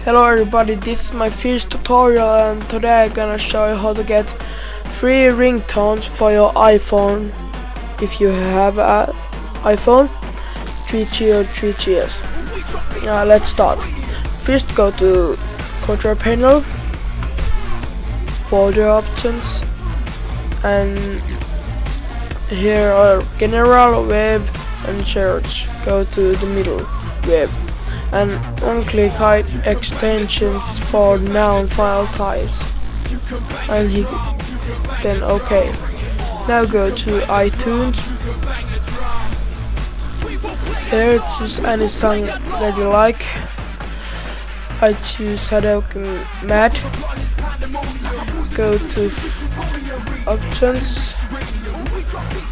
Hello everybody, this is my first tutorial and today I'm gonna show you how to get free ringtones for your iPhone if you have an iPhone 3G or 3GS. Let's start. First go to control panel, folder options, and here are general, web and search. Go to the middle, web, and on-click hide extensions for known file types, and then OK. Now go to iTunes. Here choose any song that you like. I choose Hadouken Mad. Go to options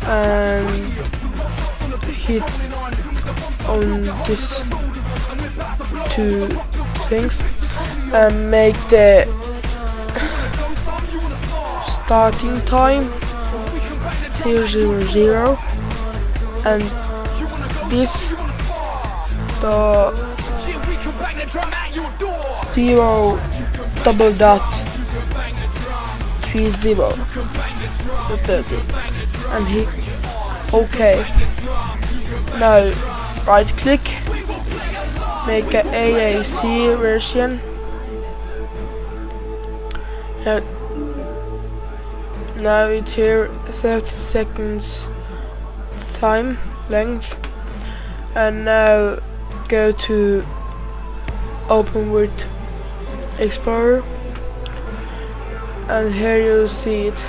and hit on this two things and make the starting time 000 and this the 0.30 and hit OK. Now right click, make a AAC version. Now it's here 30 seconds time length, and now go to open with Explorer, and here you'll see it,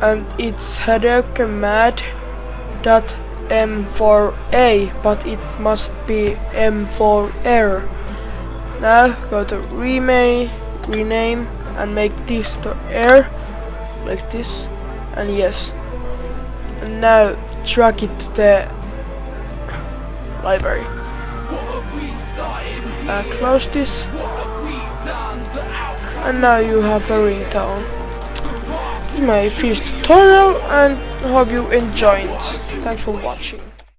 and it's Hadouken Mad.m4a, but it must be M4R. Now go to rename and make this to air like this, and yes, and now drag it to the library. Close this, and now you have a ringtone. This is my first tutorial and hope you enjoyed. Thanks for watching.